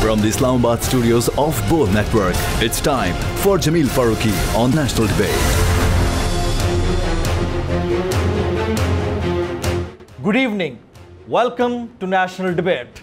From the Islamabad studios of Bold Network, it's time for Jameel Farooqi on National Debate. Good evening. Welcome to National Debate.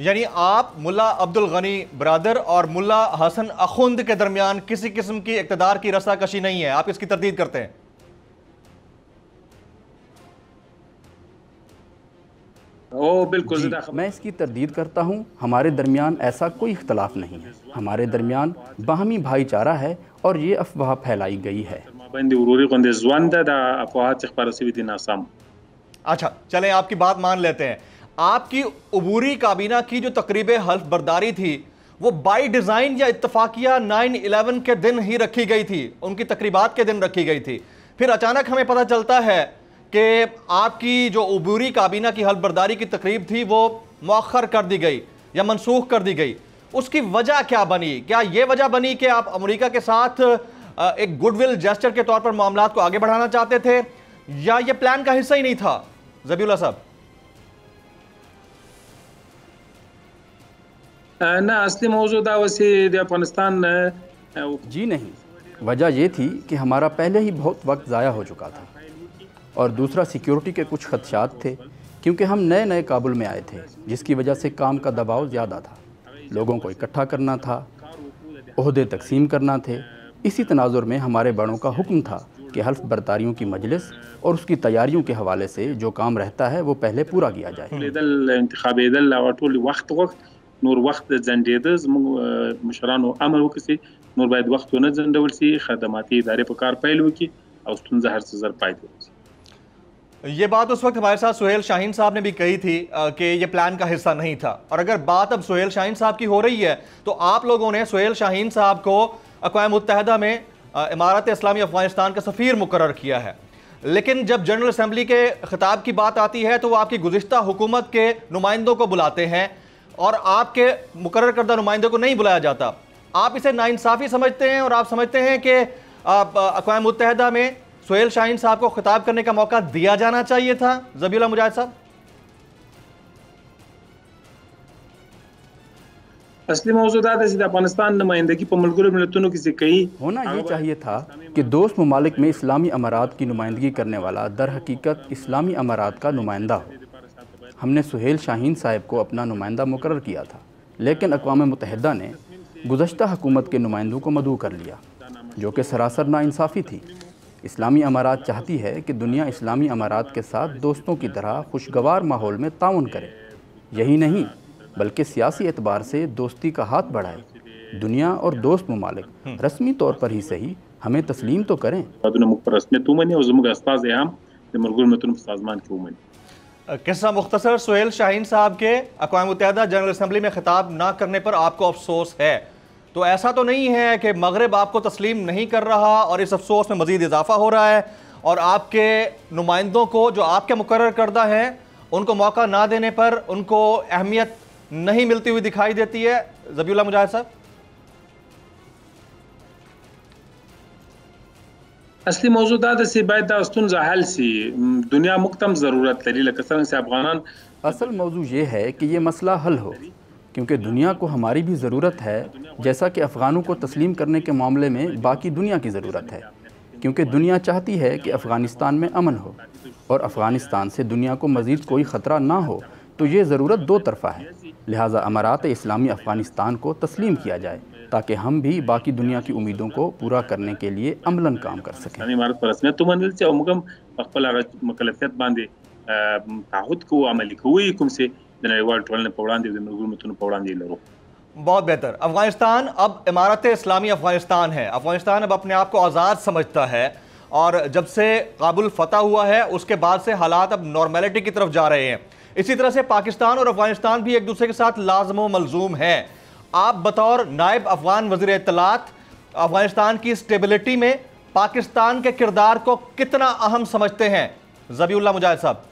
یعنی آپ ملا عبد الغنی برادر اور ملا حسن اخوند کے درمیان کسی قسم کی اقتدار کی رسا کشی نہیں ہے، آپ اس کی تردید کرتے ہیں؟ بالکل میں اس کی تردید کرتا ہوں، ہمارے درمیان ایسا کوئی اختلاف نہیں ہے، ہمارے درمیان باہمی بھائی چارہ ہے اور یہ افواہ پھیلائی گئی ہے۔ اچھا چلیں آپ کی بات مان لیتے ہیں، آپ کی عبوری کابینہ کی جو تقریب حلف برداری تھی وہ بائی ڈیزائن یا اتفاقیہ 9/11 کے دن ہی رکھی گئی تھی، ان کی تقریبات کے دن رکھی گئی تھی، پھر اچانک ہمیں پتہ چلتا ہے کہ آپ کی جو عبوری کابینہ کی حلف برداری کی تقریب تھی وہ مؤخر کر دی گئی یا منسوخ کر دی گئی، اس کی وجہ کیا بنی؟ کیا یہ وجہ بنی کہ آپ امریکہ کے ساتھ ایک گڈ ول جیسچر کے طور پر معاملات کو آگے بڑھانا چاہتے تھے یا یہ پلان کا حصہ ہی نہیں تھا؟ ذبیح اللہ صاحب۔ نہ اصلی موضوع دا وسی افغانستان جی نہیں، وجہ یہ تھی کہ ہمارا پہلے ہی بہت وقت ضائع ہو چکا تھا، اور دوسرا سیکیورٹی کے کچھ خدشات تھے کیونکہ ہم نئے کابل میں آئے تھے، جس کی وجہ سے کام کا دباؤ زیادہ تھا، لوگوں کو اکٹھا کرنا تھا، عہدے تقسیم کرنا تھے۔ اسی تناظر میں ہمارے بڑوں کا حکم تھا کہ حلف برداریوں کی مجلس اور اس کی تیاریوں کے حوالے سے جو کام رہتا ہے وہ پہلے پورا کیا جائے۔ انتخاب وقت نور وقت زنجیدز مشرانو امر وکسی نور باید وقت ونه زندول سی، خدماتی ادارے پر کار پیل وکی اور ستونزہ ہر سزر پاید وکی۔ یہ بات اس وقت ہمارے ساتھ سہیل شاہین صاحب نے بھی کہی تھی کہ یہ پلان کا حصہ نہیں تھا، اور اگر بات اب سہیل شاہین صاحب کی ہو رہی ہے تو آپ لوگوں نے سہیل شاہین صاحب کو اقوام متحدہ میں امارت اسلامی افغانستان کا سفیر مقرر کیا ہے، لیکن جب جنرل اسمبلی کے خطاب کی بات آتی ہے تو وہ آپ کی گزشتہ حکومت کے نمائندوں کو بلاتے ہیں اور آپ کے مقرر کردہ نمائندوں کو نہیں بلایا جاتا۔ آپ اسے ناانصافی سمجھتے ہیں اور آپ سمجھتے ہیں کہ اقوام متحدہ میں سہیل شاہین صاحب کو خطاب کرنے کا موقع دیا جانا چاہیے تھا؟ ذبیح اللہ مجاہد صاحب۔ اصلی موضوع دا ہے افغانستان نمائندگی پر ملګرو ملتونو کسی کئی ہونا یہ چاہیے تھا کہ دوست ممالک میں اسلامی امارات کی نمائندگی کرنے والا در حقیقت اسلامی امارات کا نمائندہ ہو۔ ہم نے سہیل شاہین صاحب کو اپنا نمائندہ مقرر کیا تھا، لیکن اقوام متحدہ نے گزشتہ حکومت کے نمائندوں کو مدعو کر لیا، جو کہ سراسر ناانصافی تھی۔ اسلامی امارات چاہتی ہے کہ دنیا اسلامی امارات کے ساتھ دوستوں کی طرح خوشگوار ماحول میں تعاون کرے، یہی نہیں بلکہ سیاسی اعتبار سے دوستی کا ہاتھ بڑھائے۔ دنیا اور دوست ممالک رسمی طور پر ہی صحیح ہمیں تسلیم تو کریں۔ قصہ مختصر، سہیل شاہین صاحب کے اقوام متحدہ جنرل اسمبلی میں خطاب نہ کرنے پر آپ کو افسوس ہے، تو ایسا تو نہیں ہے کہ مغرب آپ کو تسلیم نہیں کر رہا اور اس افسوس میں مزید اضافہ ہو رہا ہے اور آپ کے نمائندوں کو جو آپ کے مقرر کردہ ہیں ان کو موقع نہ دینے پر ان کو اہمیت نہیں ملتی ہوئی دکھائی دیتی ہے؟ ذبیح اللہ مجاہد صاحب۔ اصلی موضوع دا سی باید دا ستونزہ حل سی، دنیا مکتم ضرورت لري لکه څنګه چې افغانان۔ اصل موضوع یہ ہے کہ یہ مسئلہ حل ہو، کیونکہ دنیا کو ہماری بھی ضرورت ہے، جیسا کہ افغانوں کو تسلیم کرنے کے معاملے میں باقی دنیا کی ضرورت ہے، کیونکہ دنیا چاہتی ہے کہ افغانستان میں امن ہو اور افغانستان سے دنیا کو مزید کوئی خطرہ نہ ہو، تو یہ ضرورت دو طرفہ ہے، لہٰذا امارات اسلامی افغانستان کو تسلیم کیا جائے تاکہ ہم بھی باقی دنیا کی امیدوں کو پورا کرنے کے لیے عملاً کام کر سکیں۔ امارت پر رسمیت تو منل چې موږ هم خپل مکلفیت باندې تعهد کو عملي کوي کوم چې د نړیوال ټولنې په وړاندې د ملګرو ملتونو په وړاندې لرو۔ بہت بہتر۔ افغانستان اب امارت اسلامی افغانستان ہے، افغانستان اب اپنے آپ کو آزاد سمجھتا ہے، اور جب سے کابل فتح ہوا ہے اس کے بعد سے حالات اب نارمیلٹی کی طرف جا رہے ہیں۔ اسی طرح سے پاکستان اور افغانستان بھی ایک دوسرے کے ساتھ لازم و ملزوم ہیں۔ آپ بطور نائب افغان وزیر اطلاعات افغانستان کی اسٹیبلٹی میں پاکستان کے کردار کو کتنا اہم سمجھتے ہیں؟ ذبیح اللہ مجاہد صاحب۔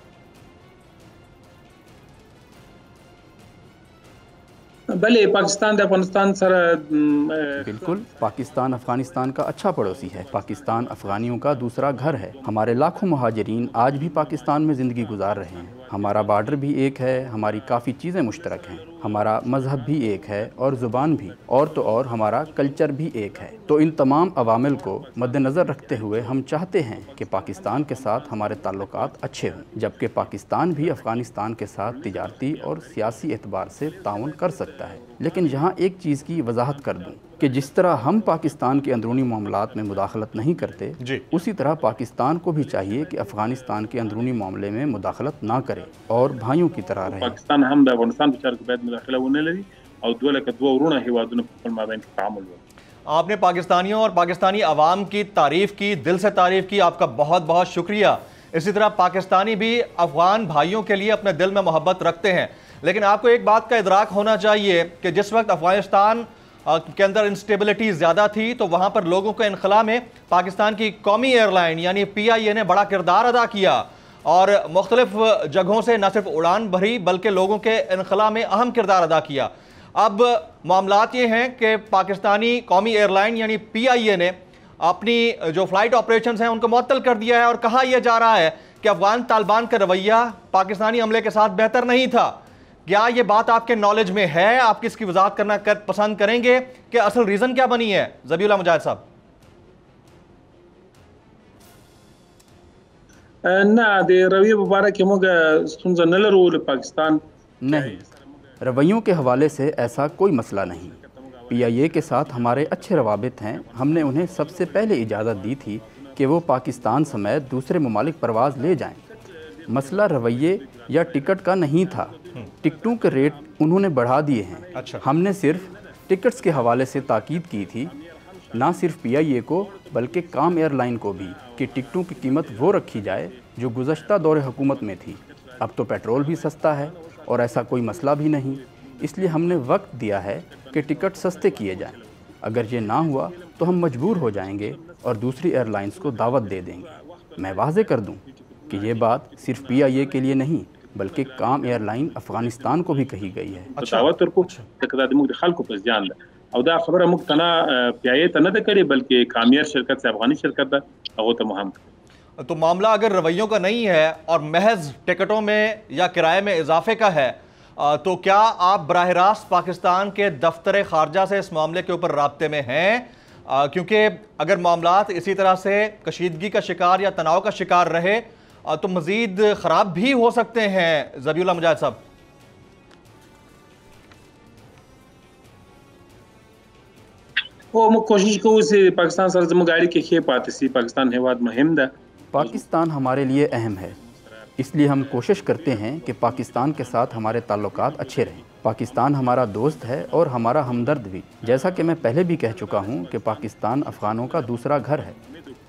بلے پاکستان افغانستان سر بالکل، پاکستان افغانستان کا اچھا پڑوسی ہے، پاکستان افغانیوں کا دوسرا گھر ہے، ہمارے لاکھوں مہاجرین آج بھی پاکستان میں زندگی گزار رہے ہیں۔ ہمارا بارڈر بھی ایک ہے، ہماری کافی چیزیں مشترک ہیں، ہمارا مذہب بھی ایک ہے اور زبان بھی، اور تو اور ہمارا کلچر بھی ایک ہے۔ تو ان تمام عوامل کو مد نظر رکھتے ہوئے ہم چاہتے ہیں کہ پاکستان کے ساتھ ہمارے تعلقات اچھے ہوں، جبکہ پاکستان بھی افغانستان کے ساتھ تجارتی اور سیاسی اعتبار سے تعاون کر سکتا ہے۔ لیکن یہاں ایک چیز کی وضاحت کر دوں کہ جس طرح ہم پاکستان کے اندرونی معاملات میں مداخلت نہیں کرتے، اسی طرح پاکستان کو بھی چاہیے کہ افغانستان کے اندرونی معاملے میں مداخلت نہ کرے اور بھائیوں کی طرح رہے۔ پاکستان هم د افغانستان په چارو کې باید مداخله ونه لري او دوه لکه دوه ورونه هیوادونه په خپل مابین کې تعامل وکړي۔ آپ نے پاکستانیوں اور پاکستانی عوام کی تعریف کی، دل سے تعریف کی، آپ کا بہت بہت شکریہ۔ اسی طرح پاکستانی بھی افغان بھائیوں کے لیے اپنے دل میں محبت رکھتے ہیں، لیکن آپ کو ایک بات کا ادراک ہونا چاہیے کہ جس وقت افغانستان کے اندر انسٹیبلٹی زیادہ تھی تو وہاں پر لوگوں کے انخلا میں پاکستان کی قومی ایئر لائن یعنی PIA نے بڑا کردار ادا کیا اور مختلف جگہوں سے نہ صرف اڑان بھری بلکہ لوگوں کے انخلا میں اہم کردار ادا کیا۔ اب معاملات یہ ہیں کہ پاکستانی قومی ایئر لائن یعنی PIA نے اپنی جو فلائٹ آپریشنز ہیں ان کو معطل کر دیا ہے اور کہا یہ جا رہا ہے کہ افغان طالبان کا رویہ پاکستانی عملے کے ساتھ بہتر نہیں تھا۔ کیا یہ بات آپ کے نالج میں ہے؟ آپ کس کی وضاحت کرنا پسند کریں گے کہ اصل ریزن کیا بنی ہے؟ ذبیح اللہ مجاہد صاحب۔ نه د رویه په باره کې موږ ستونزه نه لرو له پاکستان نہیں، رویوں کے حوالے سے ایسا کوئی مسئلہ نہیں۔ PIA کے ساتھ ہمارے اچھے روابط ہیں، ہم نے انہیں سب سے پہلے اجازت دی تھی کہ وہ پاکستان سمیت دوسرے ممالک پرواز لے جائیں۔ مسئلہ رویے یا ٹکٹ کا نہیں تھا، ٹکٹوں کے ریٹ انہوں نے بڑھا دیے ہیں۔ ہم نے صرف ٹکٹس کے حوالے سے تاکید کی تھی، نہ صرف PIA کو بلکہ کام ایئر لائن کو بھی، کہ ٹکٹوں کی قیمت وہ رکھی جائے جو گزشتہ دور حکومت میں تھی۔ اب تو پیٹرول بھی سستا ہے اور ایسا کوئی مسئلہ بھی نہیں، اس لیے ہم نے وقت دیا ہے کہ ٹکٹ سستے کیے جائیں۔ اگر یہ نہ ہوا تو ہم مجبور ہو جائیں گے اور دوسری ایئر لائنز کو دعوت دے دیں گے۔ میں واضح کر دوں کہ یہ بات صرف PIA کے لیے نہیں بلکہ کام ایئر لائن افغانستان کو بھی کہی گئی ہے۔ دعوت ورکو ځکه دا زموږ د خلکو په زیان ده او دا خبره موږ ته نه PIA ته نه ده کړې بلکې کامیار شرکت سے افغانی شرکت ده هغه ته مو هم کړې۔ تو معاملہ اگر رویوں کا نہیں ہے اور محض ٹکٹوں میں یا کرائے میں اضافے کا ہے تو کیا آپ براہ راست پاکستان کے دفتر خارجہ سے اس معاملے کے اوپر رابطے میں ہیں؟ کیونکہ اگر معاملات اسی طرح سے کشیدگی کا شکار یا تناؤ کا شکار رہے تو مزید خراب بھی ہو سکتے ہیں۔ ذبیح اللہ مجاہد صاحب۔ موږ کوشش کوو چې پاکستان سره زموږ اړیکې ښې پاتې سي۔ پاکستان هیواد مهم ده، پاکستان ہمارے لیے اہم ہے، اس لیے ہم کوشش کرتے ہیں کہ پاکستان کے ساتھ ہمارے تعلقات اچھے رہیں۔ پاکستان ہمارا دوست ہے اور ہمارا ہمدرد بھی، جیسا کہ میں پہلے بھی کہہ چکا ہوں کہ پاکستان افغانوں کا دوسرا گھر ہے،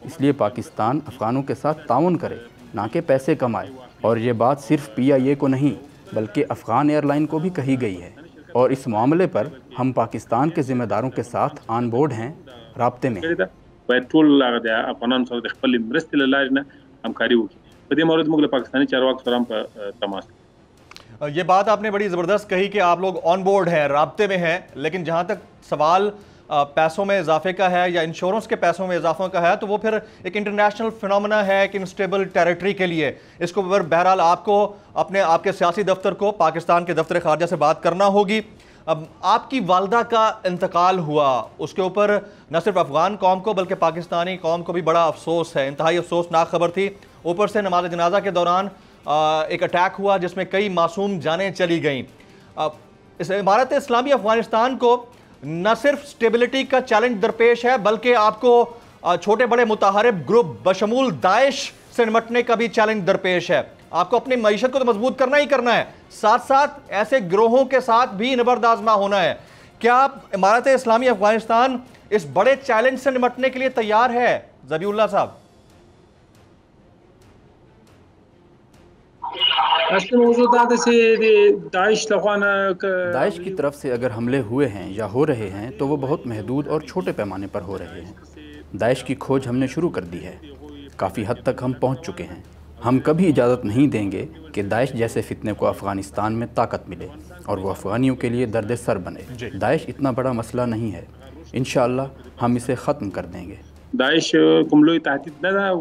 اس لیے پاکستان افغانوں کے ساتھ تعاون کرے نہ کہ پیسے کمائے۔ اور یہ بات صرف PIA کو نہیں بلکہ افغان ایئر لائن کو بھی کہی گئی ہے، اور اس معاملے پر ہم پاکستان کے ذمہ داروں کے ساتھ آن بورڈ ہیں، رابطے میں۔ باید ټول هغه د افغانانو سره د خپل مرستې له لارې نه همکاري وکړي۔ په دې مورد موږ له پاکستاني چارواکو سره هم په تماس کې۔ یہ بات آپ نے بڑی زبردست کہی کہ آپ لوگ آن بورڈ ہیں، رابطے میں ہیں، لیکن جہاں تک سوال پیسوں میں اضافے کا ہے یا انشورنس کے پیسوں میں اضافوں کا ہے تو وہ پھر ایک انٹرنیشنل فنومنا ہے ایک انسٹیبل ٹیریٹری کے لیے۔ اس کو بہرحال آپ کو آپ کے سیاسی دفتر کو پاکستان کے دفتر خارجہ سے بات کرنا ہوگی۔ اب آپ کی والدہ کا انتقال ہوا، اس کے اوپر نہ صرف افغان قوم کو بلکہ پاکستانی قوم کو بھی بڑا افسوس ہے، انتہائی افسوسناک خبر تھی۔ اوپر سے نماز جنازہ کے دوران ایک اٹیک ہوا جس میں کئی معصوم جانیں چلی گئیں۔ اس امارت اسلامی افغانستان کو نہ صرف سٹیبلٹی کا چیلنج درپیش ہے بلکہ آپ کو چھوٹے بڑے متحرک گروپ بشمول داعش سے نمٹنے کا بھی چیلنج درپیش ہے۔ آپ کو اپنی معیشت کو تو مضبوط کرنا ہی کرنا ہے، ساتھ ساتھ ایسے گروہوں کے ساتھ بھی نبرد آزما ہونا ہے۔ کیا امارت اسلامی افغانستان اس بڑے چیلنج سے نمٹنے کے لیے تیار ہے؟ ذبیح اللہ صاحب۔ داعش کی طرف سے اگر حملے ہوئے ہیں یا ہو رہے ہیں تو وہ بہت محدود اور چھوٹے پیمانے پر ہو رہے ہیں۔ داعش کی کھوج ہم نے شروع کر دی ہے، کافی حد تک ہم پہنچ چکے ہیں۔ ہم کبھی اجازت نہیں دیں گے کہ داعش جیسے فتنے کو افغانستان میں طاقت ملے اور وہ افغانیوں کے لیے درد سر بنے۔ داعش اتنا بڑا مسئلہ نہیں ہے، انشاءاللہ ہم اسے ختم کر دیں گے۔ داعش کوم لوی تهدید نه ده،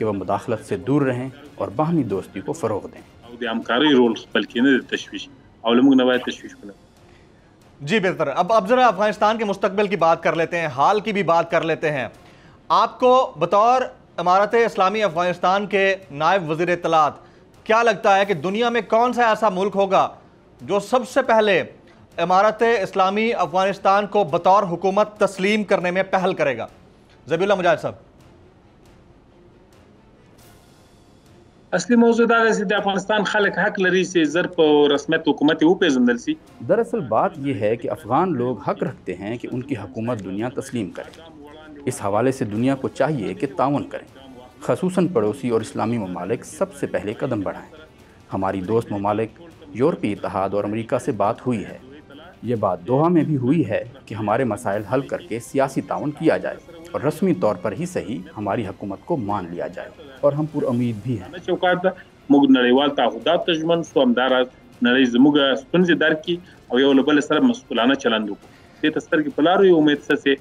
کہ وہ مداخلت سے دور رہیں اور باہمی دوستی کو فروغ دیں۔ او د همکارۍ رول خپل کړي، نه د تشویش، او له موږ نه باید تشویش ونه کړي۔ جی بہتر، اب ذرا افغانستان کے مستقبل کی بات کر لیتے ہیں، حال کی بھی بات کر لیتے ہیں۔ آپ کو بطور امارت اسلامی افغانستان کے نائب وزیر اطلاعات کیا لگتا ہے کہ دنیا میں کون سا ایسا ملک ہوگا جو سب سے پہلے امارت اسلامی افغانستان کو بطور حکومت تسلیم کرنے میں پہل کرے گا؟ ذبیح اللہ مجاہد صاحب۔ اصلي موضوع دا ده چې د افغانستان خلک حق لري چې زر په رسمیت حکومت وپیژندل شي۔ دراصل بات یہ ہے کہ افغان لوگ حق رکھتے ہیں کہ ان کی حکومت دنیا تسلیم کرے۔ اس حوالے سے دنیا کو چاہیے کہ تعاون کریں، خصوصاً پڑوسی اور اسلامی ممالک سب سے پہلے قدم بڑھائیں۔ ہماری دوست ممالک یورپی اتحاد اور امریکہ سے بات ہوئی ہے، یہ بات دوحہ میں بھی ہوئی ہے کہ ہمارے مسائل حل کر کے سیاسی تعاون کیا جائے اور رسمی طور پر ہی صحیح ہماری حکومت کو مان لیا جائے، اور ہم پر امید بھی ہیں۔ چوکاټ ده موږ نړیوال تعهدات ته ژمن سو، همداراز نړۍ زموږ ستونزې درک کړي او یو له بل سره مسؤلانه چلند وکړو۔ دې ته سترګې په لارو یو امید سه چې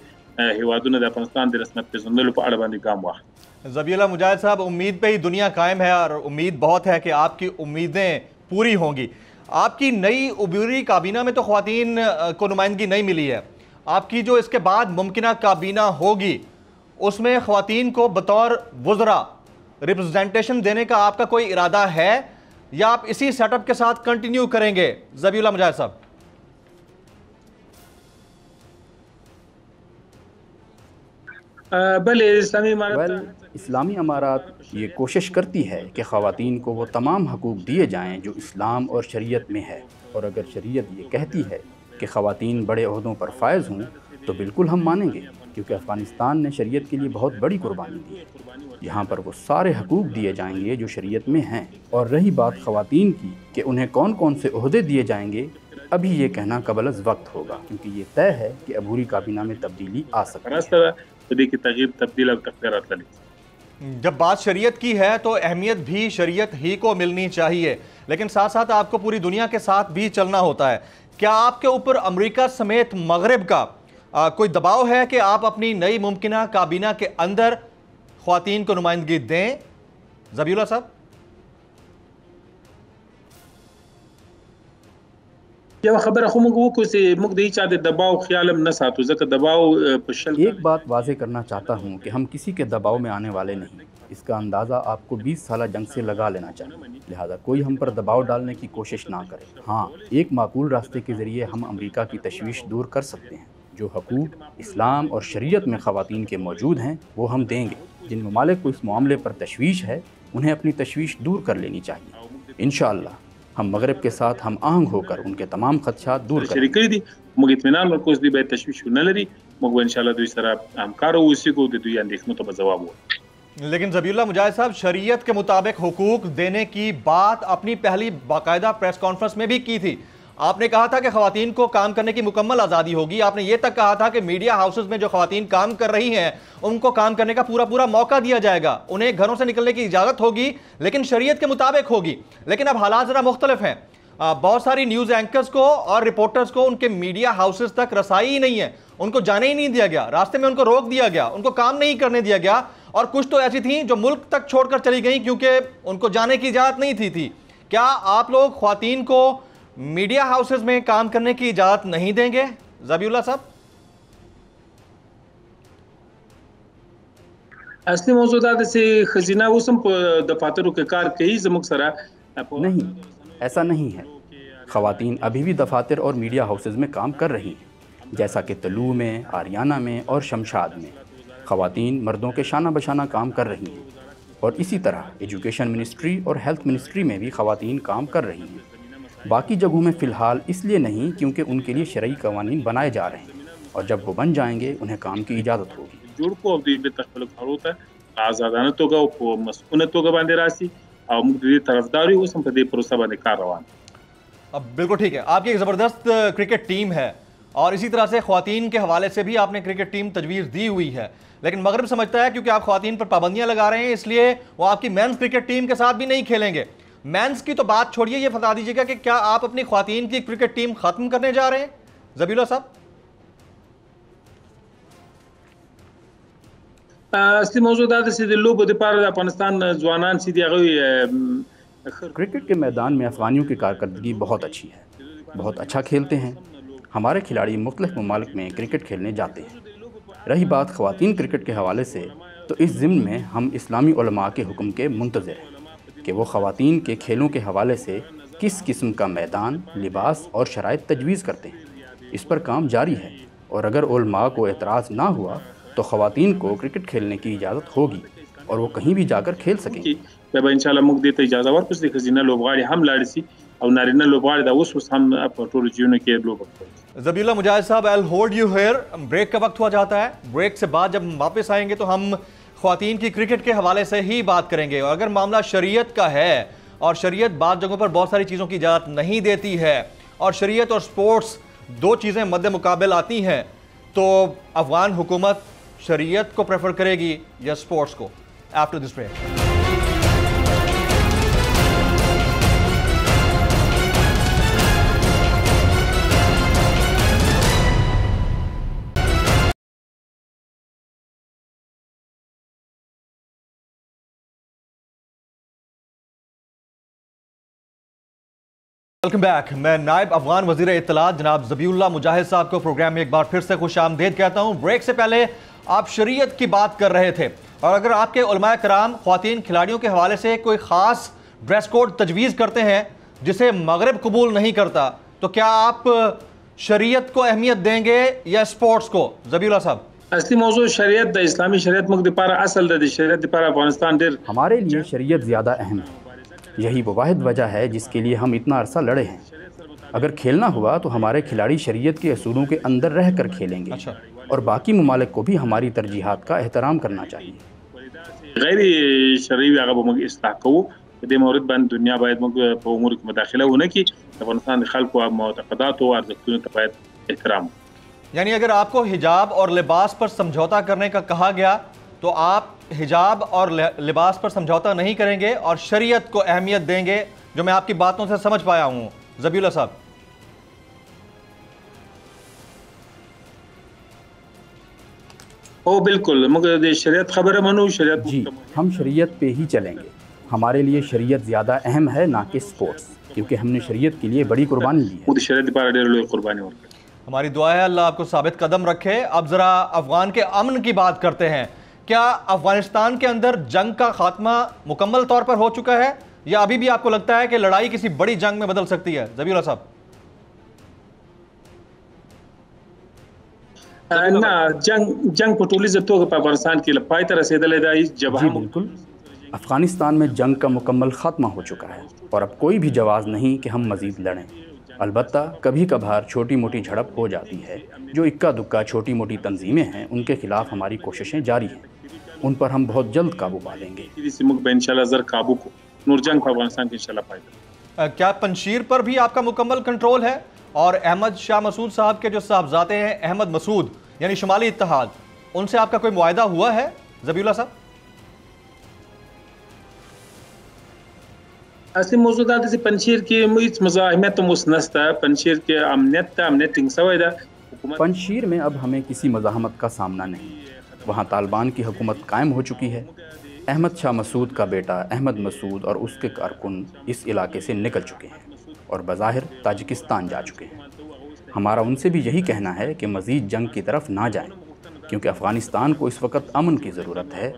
هیوادونه د افغانستان د رسمیت پېژندلو په اړه باندې ګام واخلي۔ ذبیح اللہ مجاہد صاحب، امید پہ ہی دنیا قائم ہے اور امید بہت ہے کہ آپ کی امیدیں پوری ہوں گی۔ آپ کی نئی عبوری کابینہ میں تو خواتین کو نمائندگی نہیں ملی ہے، آپ کی جو اس کے بعد ممکنہ کابینہ ہوگی اس میں خواتین کو بطور وزراء ریپرزنٹیشن دینے کا آپ کا کوئی ارادہ ہے یا آپ اسی سیٹ اپ کے ساتھ کنٹینیو کریں گے؟ ذبیح اللہ مجاہد صاحب۔ اسلامی امارات یہ کوشش کرتی ہے کہ خواتین کو وہ تمام حقوق دیے جائیں جو اسلام اور شریعت میں ہے، اور اگر شریعت یہ کہتی ہے کہ خواتین بڑے عہدوں پر فائز ہوں تو بالکل ہم مانیں گے، کیونکہ افغانستان نے شریعت کے لیے بہت بڑی قربانی دی ہے۔ یہاں پر وہ سارے حقوق دیے جائیں گے جو شریعت میں ہیں۔ اور رہی بات خواتین کی کہ انہیں کون کون سے عہدے دیے جائیں گے، ابھی یہ کہنا قبل از وقت ہوگا، کیونکہ یہ طے ہے کہ عبوری کابینہ میں تبدیلی آ سکتی ہے۔ جب بات شریعت کی ہے تو اہمیت بھی شریعت ہی کو ملنی چاہیے، لیکن ساتھ ساتھ آپ کو پوری دنیا کے ساتھ بھی چلنا ہوتا ہے۔ کیا آپ کے اوپر امریکہ سمیت مغرب کا کوئی دباؤ ہے کہ آپ اپنی نئی ممکنہ کابینہ کے اندر خواتین کو نمائندگی دیں؟ ذبیح اللہ صاحب۔ یو خبره خو موږ وکړو چې موږ د هیچا د دباو خیال هم نه ساتو، ځکه دباو په شل ایک بات واضح کرنا چاہتا ہوں کہ ہم کسی کے دباؤ میں آنے والے نہیں، اس کا اندازہ آپ کو 20 سالہ جنگ سے لگا لینا چاہیے، لہذا کوئی ہم پر دباؤ ڈالنے کی کوشش نہ کرے۔ ہاں، ایک معقول راستے کے ذریعے ہم امریکہ کی تشویش دور کر سکتے ہیں۔ جو حقوق اسلام اور شریعت میں خواتین کے موجود ہیں وہ ہم دیں گے۔ جن ممالک کو اس معاملے پر تشویش ہے انہیں اپنی تشویش دور کر لینی چاہیے۔ انشاءاللہ ہم مغرب کے ساتھ ہم آہنگ ہو کر ان کے تمام خدشات دور کریں شریک دي، موږ اطمینان ورکوو چې دوی باید تشویش ونه لري، موږ به انشاءالله دوی سره همکاره اوسو، د دوی اندېښنو ته به جواب ووایو۔ لیکن ذبیح اللہ مجاہد صاحب، شریعت کے مطابق حقوق دینے کی بات اپنی پہلی باقاعدہ پریس کانفرنس میں بھی کی تھی۔ آپ نے کہا تھا کہ خواتین کو کام کرنے کی مکمل آزادی ہوگی، آپ نے یہ تک کہا تھا کہ میڈیا ہاؤسز میں جو خواتین کام کر رہی ہیں ان کو کام کرنے کا پورا موقع دیا جائے گا، انہیں گھروں سے نکلنے کی اجازت ہوگی لیکن شریعت کے مطابق ہوگی۔ لیکن اب حالات ذرا مختلف ہیں، بہت ساری نیوز اینکرز کو اور رپورٹرز کو ان کے میڈیا ہاؤسز تک رسائی ہی نہیں ہے، ان کو جانے ہی نہیں دیا گیا، راستے میں ان کو روک دیا گیا، ان کو کام نہیں کرنے دیا گیا، اور کچھ تو ایسی تھیں جو ملک تک چھوڑ کر چلی گئیں کیونکہ ان کو جانے کی اجازت نہیں تھی۔ کیا آپ لوگ خواتین کو میڈیا ہاؤسز میں کام کرنے کی اجازت نہیں دیں گے ذبیح اللہ صاحب؟ اصلي موضوع دا ده چې ښځینه اوس هم په دفاترو کې کار کوي زموږ سره۔ نہیں، ایسا نہیں ہے۔ خواتین ابھی بھی دفاتر اور میڈیا ہاؤسز میں کام کر رہی ہیں، جیسا کہ طلوع میں، آریانہ میں اور شمشاد میں خواتین مردوں کے شانہ بشانہ کام کر رہی ہیں، اور اسی طرح ایجوکیشن منسٹری اور ہیلتھ منسٹری میں بھی خواتین کام کر رہی ہیں۔ باقی جگہوں میں فی الحال اس لیے نہیں کیونکہ ان کے لیے شرعی قوانین بنائے جا رہے ہیں، اور جب وہ بن جائیں گے انہیں کام کی اجازت ہوگی۔ جوړ کو او دوی به خپل کارو ته آزادانه توګه او په مسؤونه توګه باندې راسي، او موږ د دې طرفدار یو، اوس هم په دې پروسه باندې کار روان۔ اب بالکل ٹھیک ہے، آپ کی ایک زبردست کرکٹ ٹیم ہے اور اسی طرح سے خواتین کے حوالے سے بھی آپ نے کرکٹ ٹیم تجویز دی ہوئی ہے، لیکن مغرب سمجھتا ہے کیونکہ آپ خواتین پر پابندیاں لگا رہے ہیں اس لیے وہ آپ کی مینز کرکٹ ٹیم کے ساتھ بھی نہیں کھیلیں گے۔ مینز کی تو بات چھوڑیے، یہ بتا دیجیے گا کہ کیا آپ اپنی خواتین کی کرکٹ ٹیم ختم کرنے جا رہے ہیں ذبیح اللہ صاحب؟ اصلي موضوع دا ده چې د لوبو دپاره د افغانستان ځوانان چې دي هغوی کرکٹ کے میدان میں افغانیوں کی کارکردگی بہت اچھی ہے، بہت اچھا کھیلتے ہیں۔ ہمارے کھلاڑی مختلف ممالک میں کرکٹ کھیلنے جاتے ہیں۔ رہی بات خواتین کرکٹ کے حوالے سے، تو اس ضمن میں ہم اسلامی علماء کے حکم کے منتظر ہیں کہ وہ خواتین کے کھیلوں کے حوالے سے کس قسم کا میدان، لباس اور شرائط تجویز کرتے ہیں۔ اس پر کام جاری ہے، اور اگر علماء کو اعتراض نہ ہوا تو خواتین کو کرکٹ کھیلنے کی اجازت ہوگی اور وہ کہیں بھی جا کر کھیل سکیں گے۔ بیا به انشاءالله موږ دې ته اجازه ورکړو چې د ښځینه لوبغاړي هم لاړ شي او نارینه لوبغاړي دا اوس هم په ټولو ځایونو کې لوبه کوي۔ ذبیح اللہ مجاہد صاحب، I'll hold you here۔ Break کا وقت ہوا جاتا ہے، بریک سے بعد جب ہم واپس آئیں گے تو ہم خواتین کی کرکٹ کے حوالے سے ہی بات کریں گے، اور اگر معاملہ شریعت کا ہے اور شریعت بعض جگہوں پر بہت ساری چیزوں کی اجازت نہیں دیتی ہے اور شریعت اور سپورٹس دو چیزیں مد مقابل آتی ہیں، تو افغان حکومت شریعت کو پریفر کرے گی یا سپورٹس کو؟ After this break. Welcome back. میں نائب افغان وزیر اطلاعات جناب ذبیح اللہ مجاہد صاحب کو پروگرام میں ایک بار پھر سے خوش آمدید کہتا ہوں۔ بریک سے پہلے آپ شریعت کی بات کر رہے تھے، اور اگر آپ کے علماء کرام خواتین کھلاڑیوں کے حوالے سے کوئی خاص ڈریس کوڈ تجویز کرتے ہیں جسے مغرب قبول نہیں کرتا، تو کیا آپ شریعت کو اہمیت دیں گے یا سپورٹس کو؟ ذبیح اللہ صاحب۔ اصلي موضوع شریعت د اسلامي شریعت موږ دپاره اصل د شریعت دپاره افغانستان ډېر ہمارے لیے شریعت زیادہ اہم ہے، یہی وہ واحد وجہ ہے جس کے لیے ہم اتنا عرصہ لڑے ہیں۔ اگر کھیلنا ہوا تو ہمارے کھلاڑی شریعت کے اصولوں کے اندر رہ کر کھیلیں گے، اور باقی ممالک کو بھی ہماری ترجیحات کا احترام کرنا چاہیے۔ غیر شرعي هغه به موږ اصلاح کوو۔ په دې مورد باندې دنیا باید موږ په امور کې مداخله ونه کړي۔ د افغانستان د خلکو معتقدات او ارزښتونو ته باید احترام وکړو۔ یعنی اگر آپ کو حجاب اور لباس پر سمجھوتا کرنے کا کہا گیا تو آپ حجاب اور لباس پر سمجھوتا نہیں کریں گے اور شریعت کو اہمیت دیں گے، جو میں آپ کی باتوں سے سمجھ پایا ہوں ذبیح اللہ صاحب۔ او بالکل موږ د شریعت خبره منو، شریعت جی، ہم شریعت پہ ہی چلیں گے۔ ہمارے لیے شریعت زیادہ اہم ہے نہ کہ سپورٹس، کیونکہ ہم نے شریعت کے لیے بڑی قربانی دی ہے۔ موږ د شریعت لپاره ډېر لوی قرباني ورکړې۔ ہماری دعا ہے اللہ آپ کو ثابت قدم رکھے۔ اب ذرا افغان کے امن کی بات کرتے ہیں۔ کیا افغانستان کے اندر جنگ کا خاتمہ مکمل طور پر ہو چکا ہے، یا ابھی بھی آپ کو لگتا ہے کہ لڑائی کسی بڑی جنگ میں بدل سکتی ہے؟ ذبیح اللہ صاحب۔ نه جنگ په ټولیزه توګه په افغانستان کې له پای ته رسېدلی دی۔ جی جبهه بالکل، افغانستان میں جنگ کا مکمل خاتمہ ہو چکا ہے، اور اب کوئی بھی جواز نہیں کہ ہم مزید لڑیں۔ البتہ کبھی کبھار چھوٹی موٹی جھڑپ ہو جاتی ہے، جو اکا دکا چھوٹی موٹی تنظیمیں ہیں ان کے خلاف ہماری کوششیں جاری ہیں، ان پر ہم بہت جلد قابو پا لیں گے۔ چې موږ به انشاءالله زر قابو کو نور جنگ په افغانستان کې انشاءالله پای ته۔ کیا پنشیر پر بھی آپ کا مکمل کنٹرول ہے؟ اور احمد شاہ مسعود صاحب کے جو صاحبزادے ہیں احمد مسعود یعنی شمالی اتحاد، ان سے آپ کا کوئی معاہدہ ہوا ہے ذبیح اللہ صاحب؟ اصلي موضوع دا ده چې پنجشیر کې هیڅ مزاحمت هم اوس نشته۔ پنجشیر کې امنیت ټینګ شوی ده۔ پنجشیر میں اب ہمیں کسی مزاحمت کا سامنا نہیں، وہاں طالبان کی حکومت قائم ہو چکی ہے۔ احمد شاہ مسعود کا بیٹا احمد مسعود اور اس کے کارکن اس علاقے سے نکل چکے ہیں اور بظاہر تاجکستان جا چکے ہیں۔ ہمارا ان سے بھی یہی کہنا ہے کہ مزید جنگ کی طرف نہ جائیں، کیونکہ افغانستان کو اس وقت امن کی ضرورت ہے۔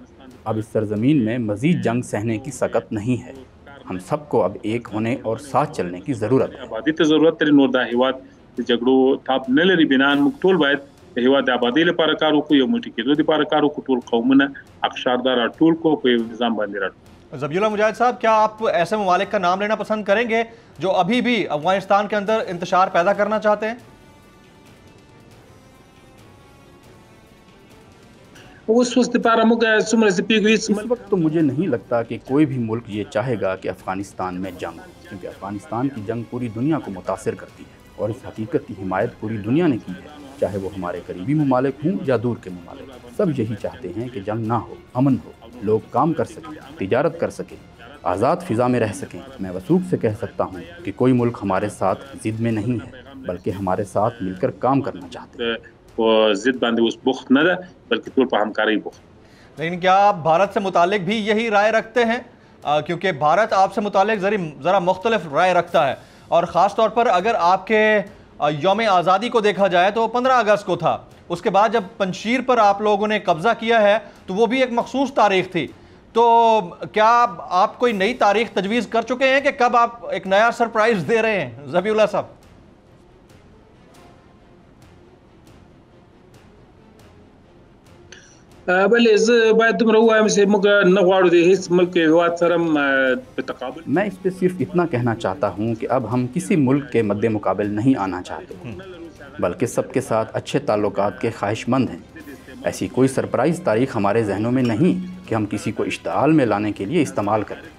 اب اس سرزمین میں مزید جنگ سہنے کی سکت نہیں ہے۔ ہم سب کو اب ایک ہونے اور ساتھ چلنے کی ضرورت ہے۔ آبادی ته ضرورت لري، نور دا هیواد د جګړو تاپ نه لري. بنا موږ ټول باید د هیواد د آبادی لپاره کار وکړو، یو موټی کېدو لپاره کار وکړو، ټول قومونه اقشاردار ټول کو په یو نظام باندې راټول۔ ذبیح اللہ مجاہد صاحب، کیا آپ ایسے ممالک کا نام لینا پسند کریں گے جو ابھی بھی افغانستان کے اندر انتشار پیدا کرنا چاہتے ہیں؟ اوس لپاره موږ څومره چې پیږو اس وقت تو مجھے نہیں لگتا کہ کوئی بھی ملک یہ چاہے گا کہ افغانستان میں جنگ ہو، کیونکہ افغانستان کی جنگ پوری دنیا کو متاثر کرتی ہے، اور اس حقیقت کی حمایت پوری دنیا نے کی ہے، چاہے وہ ہمارے قریبی ممالک ہوں یا دور کے ممالک۔ سب یہی چاہتے ہیں کہ جنگ نہ ہو، امن ہو، لوگ کام کر سکیں، تجارت کر سکیں، آزاد فضا میں رہ سکیں۔ میں وثوق سے کہہ سکتا ہوں کہ کوئی ملک ہمارے ساتھ ضد میں نہیں ہے، بلکہ ہمارے ساتھ مل کر کام کرنا چاہتے ہیں۔ په ضد باندې اوس بوخت نه ده، بلکې ټول په همکارۍ بوخت۔ لیکن کیا آپ بھارت سے متعلق بھی یہی رائے رکھتے ہیں؟ کیونکہ بھارت آپ سے متعلق ذرا مختلف رائے رکھتا ہے، اور خاص طور پر اگر آپ کے یوم آزادی کو دیکھا جائے تو 15 اگست کو تھا، اس کے بعد جب پنجشیر پر آپ لوگوں نے قبضہ کیا ہے تو وہ بھی ایک مخصوص تاریخ تھی. تو کیا آپ کوئی نئی تاریخ تجویز کر چکے ہیں کہ کب آپ ایک نیا سرپرائز دے رہے ہیں ذبیح اللہ صاحب؟ بلې زه باید دومره ووایم چې موږ نه غواړو د هیڅ ملک هیواد سره په تقابل. میں اس پہ صرف اتنا کہنا چاہتا ہوں کہ اب ہم کسی ملک کے مد مقابل نہیں آنا چاہتے، بلکہ سب کے ساتھ اچھے تعلقات کے خواہش مند ہیں. ایسی کوئی سرپرائز تاریخ ہمارے ذہنوں میں نہیں کہ ہم کسی کو اشتعال میں لانے کے لیے استعمال کریں.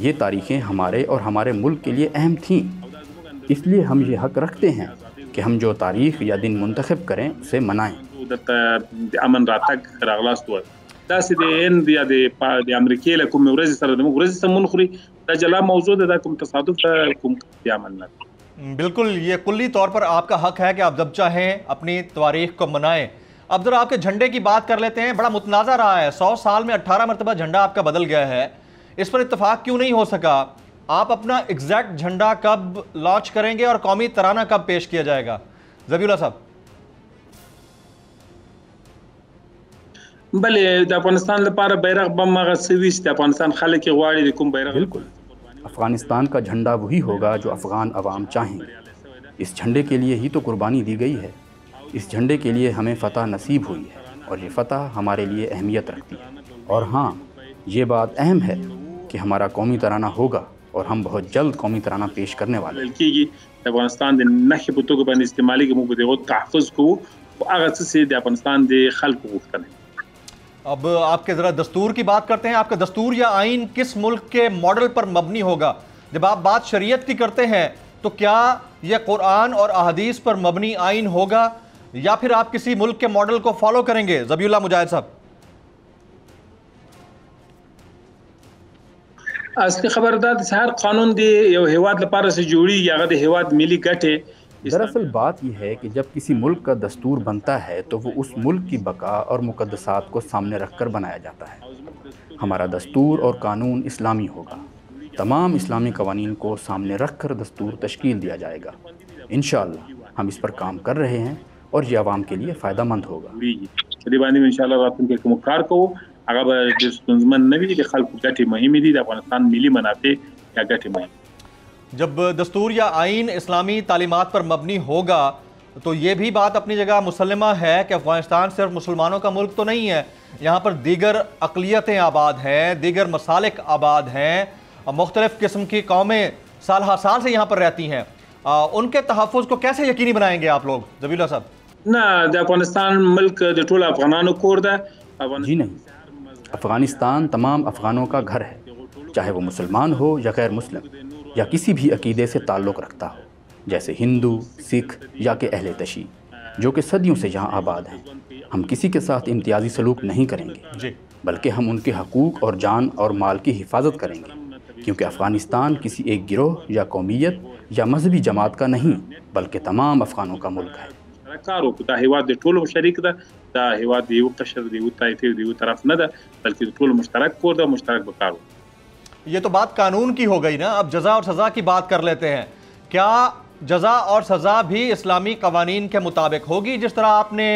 یہ تاریخیں ہمارے اور ہمارے ملک کے لیے اہم تھیں، اس لیے ہم یہ حق رکھتے ہیں کہ ہم جو تاریخ یا دن منتخب کریں اسے منائیں. د امن راتګ راغلاست وای داسې د هند یا د امریکې له کومې ورځې سره د موږ ورځې سمون خوري دا جلا موضوع ده، دا کوم تصادف ده کوم عمل نه. بالکل، یہ کلی طور پر آپ کا حق ہے کہ آپ جب چاہیں اپنی تواریخ کو منائیں. اب ذرا آپ کے جھنڈے کی بات کر لیتے ہیں. بڑا متنازع رہا ہے، 100 سال میں 18 مرتبہ جھنڈا آپ کا بدل گیا ہے، اس پر اتفاق کیوں نہیں ہو سکا؟ آپ اپنا ایگزیکٹ جھنڈا کب لانچ کریں گے اور قومی ترانہ کب پیش کیا جائے گا ذبیح اللہ صاحب؟ بلې د افغانستان لپاره بیرغ بم هغه څه وي چې د افغانستان خلک یې غواړي د کوم بیرغ. بالکل، افغانستان کا جھنڈا وہی ہوگا جو افغان عوام چاہیں. اس جھنڈے کے لیے ہی تو قربانی دی گئی ہے، اس جھنڈے کے لیے ہمیں فتح نصیب ہوئی ہے اور یہ فتح ہمارے لیے اہمیت رکھتی ہے. اور ہاں، یہ بات اہم ہے کہ ہمارا قومی ترانہ ہوگا اور ہم بہت جلد قومی ترانہ پیش کرنے والے ہیں. کېږي د افغانستان د نښې په توګه باندې استعمالي کې موږ به دغه تحفظ کوو او هغه څه چې د افغانستان د خلکو غوښتنه. اب آپ کے ذرا دستور کی بات کرتے ہیں. آپ کا دستور یا آئین کس ملک کے ماڈل پر مبنی ہوگا؟ جب آپ بات شریعت کی کرتے ہیں تو کیا یہ قرآن اور احادیث پر مبنی آئین ہوگا یا پھر آپ کسی ملک کے ماڈل کو فالو کریں گے ذبیح اللہ مجاہد صاحب؟ اصلي خبر دا چې هر قانون دی یو هیواد لپاره چې جوړیږي هغه د هیواد ملي ګټې. دراصل بات یہ ہے کہ جب کسی ملک کا دستور بنتا ہے تو وہ اس ملک کی بقا اور مقدسات کو سامنے رکھ کر بنایا جاتا ہے. ہمارا دستور اور قانون اسلامی ہوگا، تمام اسلامی قوانین کو سامنے رکھ کر دستور تشکیل دیا جائے گا. انشاءاللہ ہم اس پر کام کر رہے ہیں اور یہ عوام کے لیے فائدہ مند ہوگا. دې باندې انشاءالله راتلونکي کوم کار کوو هغه به د ستونزمن نه وي، د خلکو ګټې مهمې دي، د افغانستان ملي منافع یا ګټې مهمې. جب دستور یا آئین اسلامی تعلیمات پر مبنی ہوگا تو یہ بھی بات اپنی جگہ مسلمہ ہے کہ افغانستان صرف مسلمانوں کا ملک تو نہیں ہے، یہاں پر دیگر اقلیتیں آباد ہیں، دیگر مسالک آباد ہیں، مختلف قسم کی قومیں سال ہر سال سے یہاں پر رہتی ہیں. ان کے تحفظ کو کیسے یقینی بنائیں گے آپ لوگ ذبیح اللہ صاحب؟ نه د افغانستان ملک د ټولو افغانانو کور ده. جی نہیں، افغانستان تمام افغانوں کا گھر ہے، چاہے وہ مسلمان ہو یا غیر مسلم یا کسی بھی عقیدے سے تعلق رکھتا ہو، جیسے ہندو، سکھ یا کہ اہل تشیع جو کہ صدیوں سے یہاں آباد ہیں. ہم کسی کے ساتھ امتیازی سلوک نہیں کریں گے، بلکہ ہم ان کے حقوق اور جان اور مال کی حفاظت کریں گے، کیونکہ افغانستان کسی ایک گروہ یا قومیت یا مذہبی جماعت کا نہیں بلکہ تمام افغانوں کا ملک ہے. کار وکړو دا هیواد د ټولو شریک ده، دا هیواد د یو قشر د یو طایفې د یو طرف نه ده، بلکې د ټولو مشترک کور ده، مشترک به کار وکړو. یہ تو بات قانون کی ہو گئی نا. اب جزا اور سزا کی بات کر لیتے ہیں. کیا جزا اور سزا بھی اسلامی قوانین کے مطابق ہوگی جس طرح آپ نے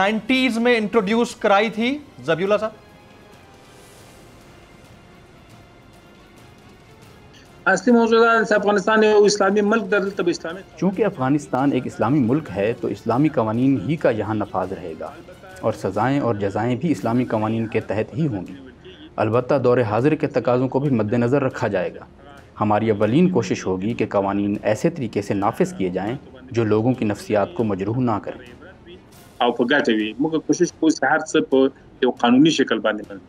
90s میں انٹروڈیوس کرائی تھی ذبیح اللہ صاحب؟ اصلی موضوع ہے افغانستان ایک اسلامی ملک دلته به اسلامي. چونکہ افغانستان ایک اسلامی ملک ہے تو اسلامی قوانین ہی کا یہاں نفاذ رہے گا اور سزائیں اور جزائیں بھی اسلامی قوانین کے تحت ہی ہوں گی. البتہ دور حاضر کے تقاضوں کو بھی مد نظر رکھا جائے گا. ہماری اولین کوشش ہوگی کہ قوانین ایسے طریقے سے نافذ کیے جائیں جو لوگوں کی نفسیات کو مجروح نہ کریں. او په ګټه وي موږ کوشش کوو چې هر څه په یو قانوني شکل باندې منځ.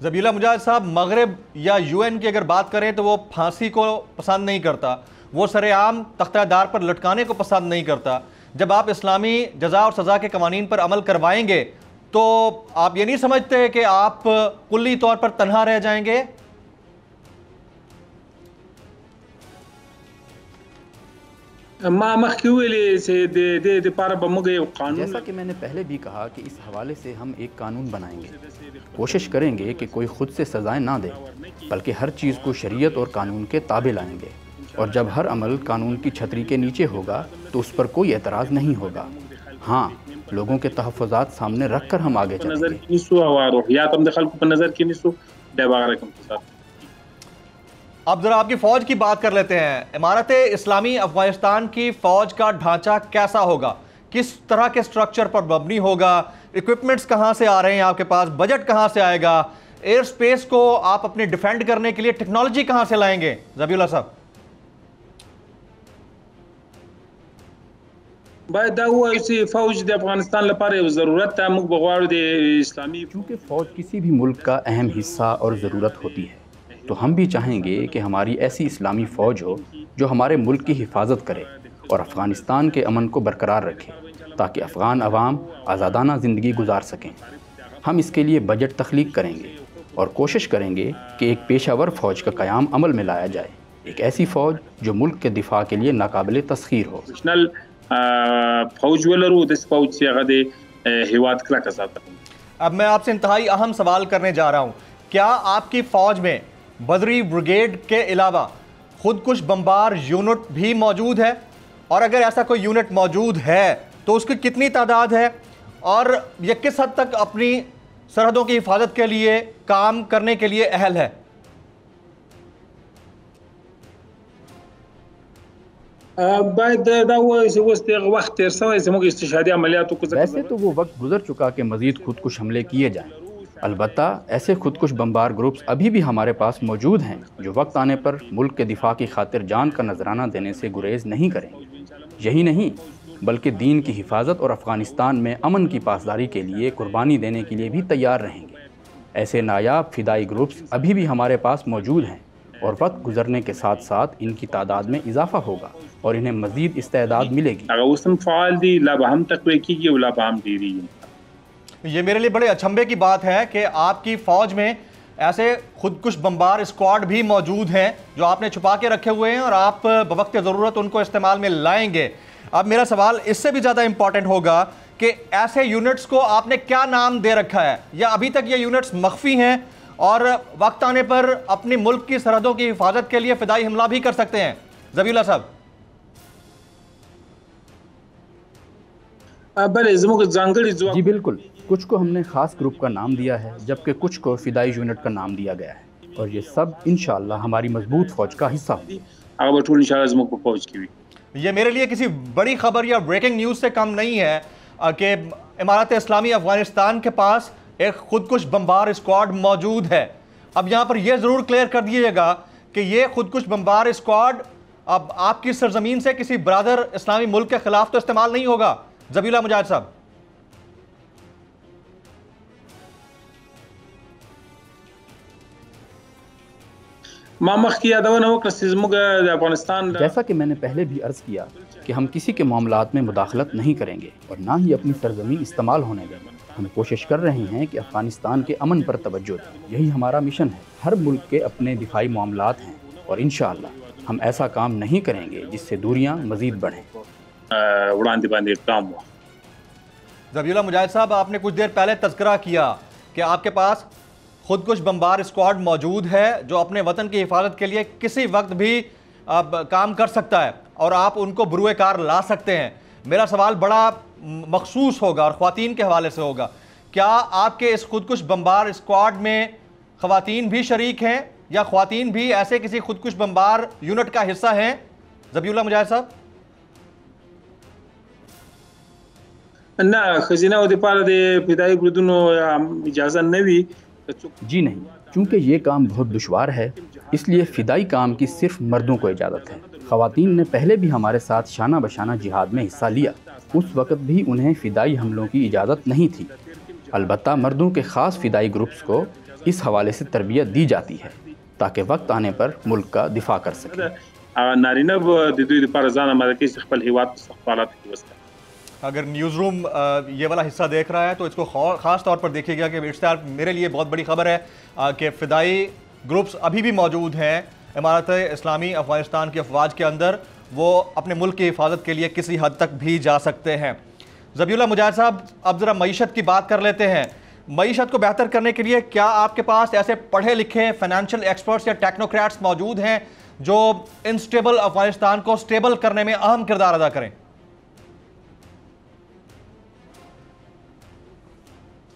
ذبیح اللہ مجاہد صاحب، مغرب یا یو این کی اگر بات کریں تو وہ پھانسی کو پسند نہیں کرتا، وہ سر عام تختہ دار پر لٹکانے کو پسند نہیں کرتا. جب آپ اسلامی جزا اور سزا کے قوانین پر عمل کروائیں گے تو آپ یہ نہیں سمجھتے کہ آپ کلی طور پر تنہا رہ جائیں گے؟ ما مخکې ویلې چې د دې دپاره به موږ یو قانون جیسا کہ میں نے پہلے بھی کہا کہ اس حوالے سے ہم ایک قانون بنائیں گے، کوشش کریں گے کہ کوئی خود سے سزائیں نہ دے بلکہ ہر چیز کو شریعت اور قانون کے تابع لائیں گے، اور جب ہر عمل قانون کی چھتری کے نیچے ہوگا تو اس پر کوئی اعتراض نہیں ہوگا۔ ہاں، لوگوں کے تحفظات سامنے رکھ کر ہم آگے چلیں نظر گے۔ کې نیسو او روحیات هم د خلکو په نظر کې نیسو، بیا به هغه رقم حساب. اب ذرا آپ کی فوج کی بات کر لیتے ہیں۔ امارت اسلامی افغانستان کی فوج کا ڈھانچہ کیسا ہوگا؟ کس طرح کے سٹرکچر پر مبنی ہوگا؟ ایکوپمنٹس کہاں سے آ رہے ہیں آپ کے پاس؟ بجٹ کہاں سے آئے گا؟ ایئر سپیس کو آپ اپنے ڈیفینڈ کرنے کے لیے ٹیکنالوجی کہاں سے لائیں گے؟ ذبیح اللہ صاحب باید دا ووایو چې فوج د افغانستان لپاره یو ضرورت ده. موږ به غواړو د اسلامي چونکہ فوج کسی بھی ملک کا اہم حصہ اور ضرورت ہوتی ہے، تو ہم بھی چاہیں گے کہ ہماری ایسی اسلامی فوج ہو جو ہمارے ملک کی حفاظت کرے اور افغانستان کے امن کو برقرار رکھے تاکہ افغان عوام آزادانہ زندگی گزار سکیں۔ ہم اس کے لیے بجٹ تخلیق کریں گے اور کوشش کریں گے کہ ایک پیشہ ور فوج کا قیام عمل میں لایا جائے، ایک ایسی فوج جو ملک کے دفاع کے لیے ناقابل تسخیر ہو۔ پروفیشنل فوج ولرو، داسې فوج چې هغه د هیواد کلکه ساتي. اب میں آپ سے انتہائی اہم سوال کرنے جا رہا ہوں، کیا آپ کی فوج میں بدری بریگیڈ کے علاوہ خودکش بمبار یونٹ بھی موجود ہے؟ اور اگر ایسا کوئی یونٹ موجود ہے تو اس کی کتنی تعداد ہے اور یہ کس حد تک اپنی سرحدوں کی حفاظت کے لیے کام کرنے کے لیے اہل ہے؟ باید دا ووایو چې اوس دغه وخت تېر شوی چې موږ استشهادي عملیاتو کو ویسے تو وہ وقت گزر چکا کہ مزید خودکش حملے کیے جائیں، البتہ ایسے خودکش بمبار گروپس ابھی بھی ہمارے پاس موجود ہیں جو وقت آنے پر ملک کے دفاع کی خاطر جان کا نذرانہ دینے سے گریز نہیں کریں گے۔ یہی نہیں بلکہ دین کی حفاظت اور افغانستان میں امن کی پاسداری کے لیے قربانی دینے کے لیے بھی تیار رہیں گے۔ ایسے نایاب فدائی گروپس ابھی بھی ہمارے پاس موجود ہیں اور وقت گزرنے کے ساتھ ساتھ ان کی تعداد میں اضافہ ہوگا اور انہیں مزید استعداد ملے گی۔ هغه اوس هم فعال دي، لا به هم تقویه کیږي او لا به هم ډیریږي. یہ میرے لیے بڑے اچھمبے کی بات ہے کہ آپ کی فوج میں ایسے خودکش بمبار اسکواڈ بھی موجود ہیں جو آپ نے چھپا کے رکھے ہوئے ہیں اور آپ بوقت ضرورت ان کو استعمال میں لائیں گے۔ اب میرا سوال اس سے بھی زیادہ امپورٹنٹ ہوگا کہ ایسے یونٹس کو آپ نے کیا نام دے رکھا ہے، یا ابھی تک یہ یونٹس مخفی ہیں اور وقت آنے پر اپنی ملک کی سرحدوں کی حفاظت کے لیے فدائی حملہ بھی کر سکتے ہیں؟ ذبیح اللہ صاحب بلې زموږ ځانګړي ځواک جی بالکل، کچھ کو ہم نے خاص گروپ کا نام دیا ہے جبکہ کچھ کو فدائی یونٹ کا نام دیا گیا ہے، اور یہ سب انشاءاللہ ہماری مضبوط فوج کا حصہ ہوں۔ هغه به ټول انشاءالله زموږ په فوج کې وي. یہ میرے لیے کسی بڑی خبر یا بریکنگ نیوز سے کم نہیں ہے کہ امارت اسلامی افغانستان کے پاس ایک خودکش بمبار اسکواڈ موجود ہے۔ اب یہاں پر یہ ضرور کلیئر کر دیجیے گا کہ یہ خودکش بمبار اسکواڈ اب آپ کی سرزمین سے کسی برادر اسلامی ملک کے خلاف تو استعمال نہیں ہوگا؟ ذبیح اللہ مجاہد صاحب ما مخکې یادونه وکړه چې زموږ د افغانستان جیسا کہ میں نے پہلے بھی عرض کیا کہ ہم کسی کے معاملات میں مداخلت نہیں کریں گے اور نہ ہی اپنی سرزمین استعمال ہونے دیں گے۔ ہم کوشش کر رہے ہیں کہ افغانستان کے امن پر توجہ دیں، یہی ہمارا مشن ہے۔ ہر ملک کے اپنے دفاعی معاملات ہیں اور انشاءاللہ ہم ایسا کام نہیں کریں گے جس سے دوریاں مزید بڑھیں۔ وړاندې باندې اقدام و. ذبیح اللہ مجاہد صاحب، آپ نے کچھ دیر پہلے تذکرہ کیا کہ آپ کے پاس خودکش بمبار اسکواڈ موجود ہے جو اپنے وطن کی حفاظت کے لیے کسی وقت بھی کام کر سکتا ہے اور آپ ان کو بروئے کار لا سکتے ہیں۔ میرا سوال بڑا مخصوص ہوگا اور خواتین کے حوالے سے ہوگا، کیا آپ کے اس خودکش بمبار اسکواڈ میں خواتین بھی شریک ہیں یا خواتین بھی ایسے کسی خودکش بمبار یونٹ کا حصہ ہیں؟ ذبیح اللہ مجاہد صاحب نه ښځینه او دپاره د فدایي بریدونو اجازه نه وي. جی نہیں، چونکہ یہ کام بہت دشوار ہے اس لیے فدائی کام کی صرف مردوں کو اجازت ہے۔ خواتین نے پہلے بھی ہمارے ساتھ شانہ بشانہ جہاد میں حصہ لیا، اس وقت بھی انہیں فدائی حملوں کی اجازت نہیں تھی، البتہ مردوں کے خاص فدائی گروپس کو اس حوالے سے تربیت دی جاتی ہے تاکہ وقت آنے پر ملک کا دفاع کر سکیں۔ نارینه به د دوی لپاره ځان آماده کوي چې خپل هیواد په سختو حالاتو کې وساتي. اگر نیوز روم یہ والا حصہ دیکھ رہا ہے تو اس کو خاص طور پر دیکھیے گا کہ میرے لیے بہت بڑی خبر ہے کہ فدائی گروپس ابھی بھی موجود ہیں امارت اسلامی افغانستان کی افواج کے اندر، وہ اپنے ملک کی حفاظت کے لیے کسی حد تک بھی جا سکتے ہیں۔ ذبیح اللہ مجاہد صاحب، اب ذرا معیشت کی بات کر لیتے ہیں۔ معیشت کو بہتر کرنے کے لیے کیا آپ کے پاس ایسے پڑھے لکھے فائنینشیل ایکسپرٹس یا ٹیکنوکریٹس موجود ہیں جو انسٹیبل افغانستان کو سٹیبل کرنے میں اہم کردار ادا کریں؟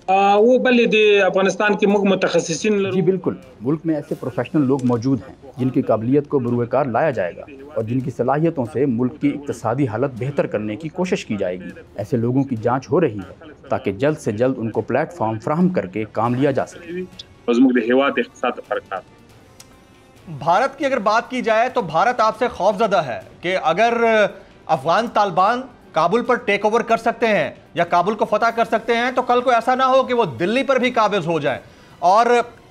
وہ بلے دے افغانستان کے متخصصین جی بالکل، ملک میں ایسے پروفیشنل لوگ موجود ہیں جن کی قابلیت کو بروئے کار لایا جائے گا اور جن کی صلاحیتوں سے ملک کی اقتصادی حالت بہتر کرنے کی کوشش کی جائے گی۔ ایسے لوگوں کی جانچ ہو رہی ہے تاکہ جلد سے جلد ان کو پلیٹ فارم فراہم کر کے کام لیا جا سکے۔ بھارت کی اگر بات کی جائے تو بھارت آپ سے خوف زدہ ہے کہ اگر افغان طالبان کابل پر ٹیک اوور کر سکتے ہیں یا کابل کو فتح کر سکتے ہیں تو کل کو ایسا نہ ہو کہ وہ دلی پر بھی قابض ہو جائیں، اور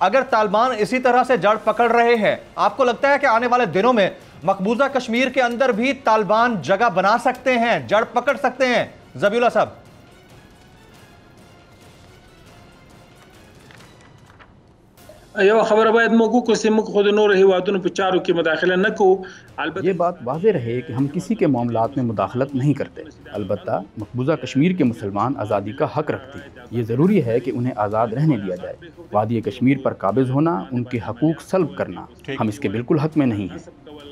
اگر طالبان اسی طرح سے جڑ پکڑ رہے ہیں، آپ کو لگتا ہے کہ آنے والے دنوں میں مقبوضہ کشمیر کے اندر بھی طالبان جگہ بنا سکتے ہیں، جڑ پکڑ سکتے ہیں؟ ذبیح اللہ صاحب یو خبر باید موږ کو سیمه خود نور هیوادونو په چارو کې مداخله نه کوو۔ یہ بات واضح رہے کہ ہم کسی کے معاملات میں مداخلت نہیں کرتے، البتہ مقبوضہ کشمیر کے مسلمان آزادی کا حق رکھتے ہیں۔ یہ ضروری ہے کہ انہیں آزاد رہنے دیا جائے۔ وادی کشمیر پر قابض ہونا، ان کے حقوق سلب کرنا، ہم اس کے بالکل حق میں نہیں ہیں،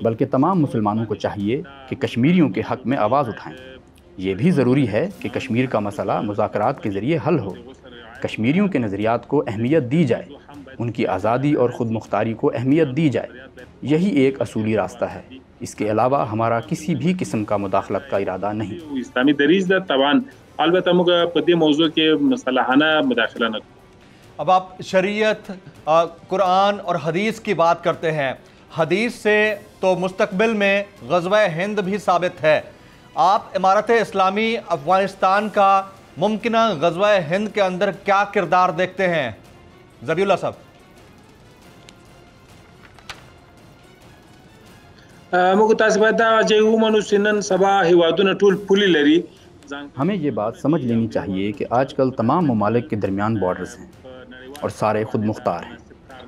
بلکہ تمام مسلمانوں کو چاہیے کہ کشمیریوں کے حق میں آواز اٹھائیں۔ یہ بھی ضروری ہے کہ کشمیر کا مسئلہ مذاکرات کے ذریعے حل ہو، کشمیریوں کے نظریات کو اہمیت دی جائے، ان کی آزادی اور خود مختاری کو اہمیت دی جائے۔ یہی ایک اصولی راستہ ہے، اس کے علاوہ ہمارا کسی بھی قسم کا مداخلت کا ارادہ نہیں۔ اسلامی دریز دا طبعا البتہ موږ په دې موضوع کې مصالحانه مداخله نه کوو۔ اب آپ شریعت، قرآن اور حدیث کی بات کرتے ہیں۔ حدیث سے تو مستقبل میں غزوہ ہند بھی ثابت ہے۔ آپ امارت اسلامی افغانستان کا ممکنہ غزوہ ہند کے اندر کیا کردار دیکھتے ہیں؟ ذبیح اللہ صاحب موږ تاسو باید دا چې ومنو چې نن سبا هیوادونه ټول پولي لري۔ ہمیں یہ بات سمجھ لینی چاہیے کہ آج کل تمام ممالک کے درمیان بارڈرز ہیں اور سارے خود مختار ہیں،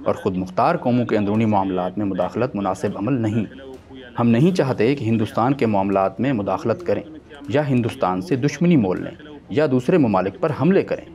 اور خود مختار قوموں کے اندرونی معاملات میں مداخلت مناسب عمل نہیں۔ ہم نہیں چاہتے کہ ہندوستان کے معاملات میں مداخلت کریں یا ہندوستان سے دشمنی مول لیں یا دوسرے ممالک پر حملے کریں۔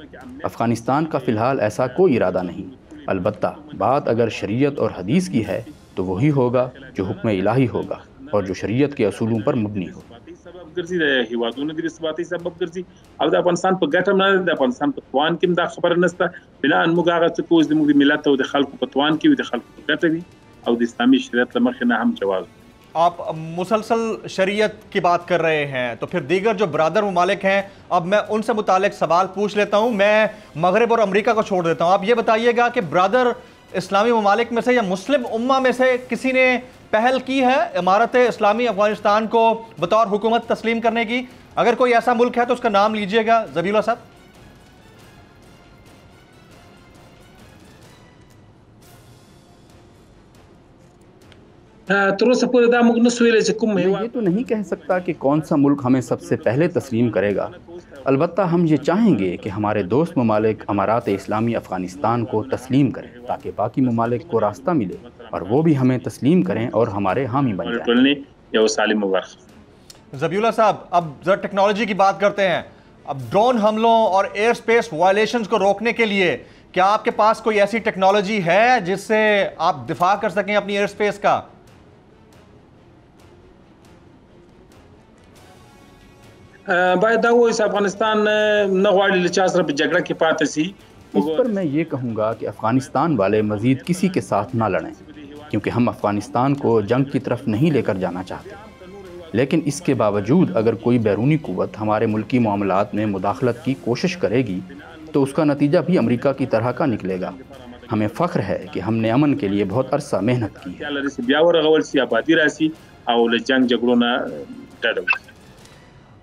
افغانستان کا فی الحال ایسا کوئی ارادہ نہیں، البتہ بات اگر شریعت اور حدیث کی ہے تو وہی ہوگا جو حکم الہی ہوگا اور جو شریعت کے اصولوں پر مبنی ہو۔ سبب ګرځي د هیوادونو د ثباتي سبب ګرځي او د افغانستان په ګټه نه د افغانستان په توان کې دا خبره نشته، بنا ان موږ هغه څه کوو د ملت او د خلکو په توان کې وي، د خلکو په ګټه وي او د اسلامي شریعت له مخې نه هم جواز۔ آپ مسلسل شریعت کی بات کر رہے ہیں تو پھر دیگر جو برادر ممالک ہیں، اب میں ان سے متعلق سوال پوچھ لیتا ہوں۔ میں مغرب اور امریکہ کو چھوڑ دیتا ہوں، آپ یہ بتائیے گا کہ برادر اسلامی ممالک میں سے یا مسلم امہ میں سے کسی نے پہل کی ہے امارت اسلامی افغانستان کو بطور حکومت تسلیم کرنے کی؟ اگر کوئی ایسا ملک ہے تو اس کا نام لیجئے گا ذبیح اللہ صاحب۔ میں یہ تو نہیں کہہ سکتا کہ کون سا ملک ہمیں سب سے پہلے تسلیم کرے گا، البتہ ہم یہ چاہیں گے کہ ہمارے دوست ممالک امارات اسلامی افغانستان کو تسلیم کریں تاکہ باقی ممالک کو راستہ ملے اور وہ بھی ہمیں تسلیم کریں اور ہمارے حامی بن جائیں۔ ذبیح اللہ صاحب، اب ذرا ٹیکنالوجی کی بات کرتے ہیں۔ اب ڈرون حملوں اور ایئر سپیس وائلیشنز کو روکنے کے لیے کیا آپ کے پاس کوئی ایسی ٹیکنالوجی ہے جس سے آپ دفاع کر سکیں اپنی ایئر سپیس کا؟ باید دا وایي چې افغانستان نه غواړي له چا سره په جګړه کې پاتې شي۔ اس پر میں یہ کہوں گا کہ افغانستان والے مزید کسی کے ساتھ نہ لڑیں، کیونکہ ہم افغانستان کو جنگ کی طرف نہیں لے کر جانا چاہتے، لیکن اس کے باوجود اگر کوئی بیرونی قوت ہمارے ملکی معاملات میں مداخلت کی کوشش کرے گی تو اس کا نتیجہ بھی امریکہ کی طرح کا نکلے گا۔ ہمیں فخر ہے کہ ہم نے امن کے لیے بہت عرصہ محنت کی ہے۔ بیا ورغول شي، آبادي راشي او له جنگ جګړو نه ډډه وکړي۔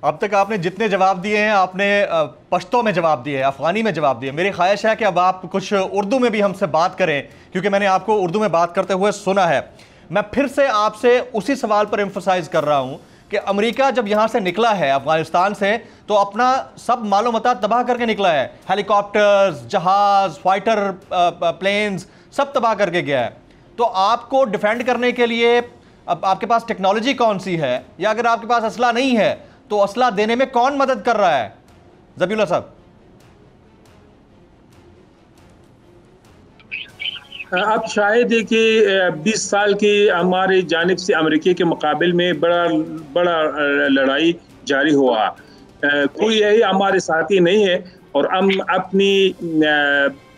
اب تک آپ نے جتنے جواب دیے ہیں آپ نے پشتو میں جواب دیے، افغانی میں جواب دیے۔ میری خواہش ہے کہ اب آپ کچھ اردو میں بھی ہم سے بات کریں، کیونکہ میں نے آپ کو اردو میں بات کرتے ہوئے سنا ہے۔ میں پھر سے آپ سے اسی سوال پر ایمفسائز کر رہا ہوں کہ امریکہ جب یہاں سے نکلا ہے افغانستان سے تو اپنا سب مال و متاع تباہ کر کے نکلا ہے، ہیلی کاپٹرز، جہاز، فائٹر پلینز سب تباہ کر کے گیا ہے۔ تو آپ کو ڈیفینڈ کرنے کے لیے اب آپ کے پاس ٹیکنالوجی کون سی ہے، یا اگر آپ کے پاس اسلحہ نہیں ہے تو اسلحہ دینے میں کون مدد کر رہا ہے؟ ذبیح اللہ صاحب. اب شاید ہے کہ 20 سال کی ہماری جانب سے امریکہ کے مقابل میں بڑا لڑائی جاری ہوا. کوئی یہی ہمارے ساتھی نہیں ہے، اور ہم اپنی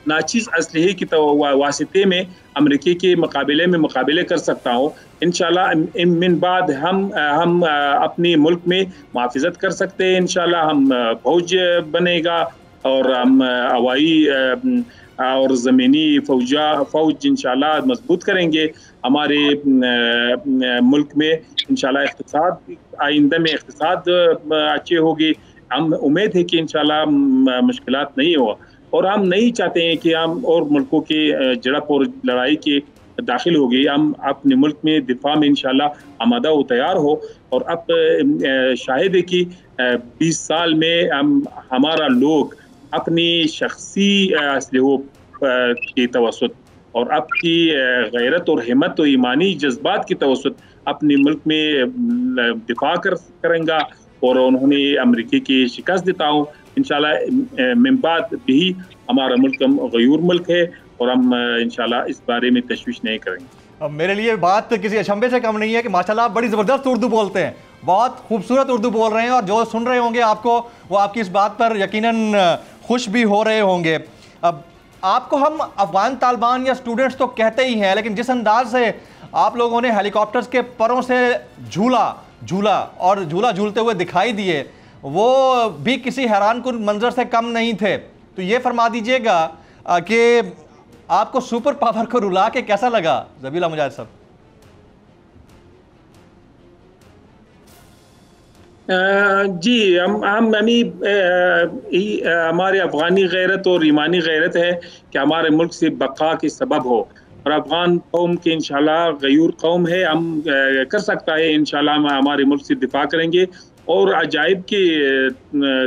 ناچیز اسلحے کی واسطے میں امریکہ کے مقابلے کر سکتا ہوں. انشاءاللہ من بعد ہم اپنی ملک میں محافظت کر سکتے ہیں. انشاءاللہ ہم فوج بنے گا، اور ہم ہوائی اور زمینی فوج انشاءاللہ مضبوط کریں گے. ہمارے ملک میں انشاءاللہ اقتصاد آئندہ میں اقتصاد اچھے ہوگی. ہم امید ہے کہ انشاءاللہ مشکلات نہیں ہوا، اور ہم نہیں چاہتے ہیں کہ ہم اور ملکوں کے جڑپ اور لڑائی کے داخل ہوگی. ہم اپنے ملک میں دفاع میں انشاءاللہ آمادہ و تیار ہو. اور اب شاہد ہے کہ 20 سال میں ہمارا لوگ اپنی شخصی اسلحوں کی توسط اور اب کی غیرت اور ہمت و ایمانی جذبات کی توسط اپنے ملک میں دفاع کریں گا، اور انہوں نے امریکہ کی شکست دیتا ہوں. انشاءاللہ من بعد بھی ہمارا ملک غیور ملک ہے، اور ہم انشاءاللہ اس بارے میں تشویش نہیں کریں گے. میرے لیے بات کسی اچنبے سے کم نہیں ہے کہ ماشاءاللہ آپ بڑی زبردست اردو بولتے ہیں، بہت خوبصورت اردو بول رہے ہیں، اور جو سن رہے ہوں گے آپ کو وہ آپ کی اس بات پر یقیناً خوش بھی ہو رہے ہوں گے. اب آپ کو ہم افغان طالبان یا اسٹوڈنٹس تو کہتے ہی ہیں، لیکن جس انداز سے آپ لوگوں نے ہیلی کاپٹرز کے پروں سے جھولا اور جھولا جھولتے ہوئے دکھائی دیے، وہ بھی کسی حیران کن منظر سے کم نہیں تھے. تو یہ فرما دیجئے گا کہ آپ کو سپر پاور کو رلا کے کیسا لگا ذبیح اللہ مجاہد صاحب؟ جی، ہمارے افغانی غیرت اور ایمانی غیرت ہے کہ ہمارے ملک سے بقا کے سبب ہو، اور افغان قوم کے انشاءاللہ غیور قوم ہے. ہم کر سکتا ہے انشاءاللہ ہم ہمارے ملک سے دفاع کریں گے. اور عجائب کے